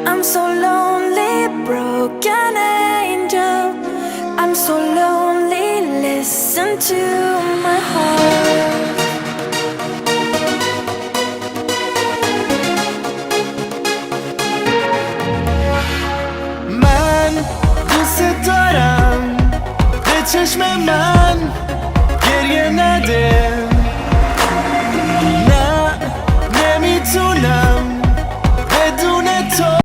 I'm so lonely, broken angel. I'm so lonely, listen to my heart. من دوست دارم به چشم من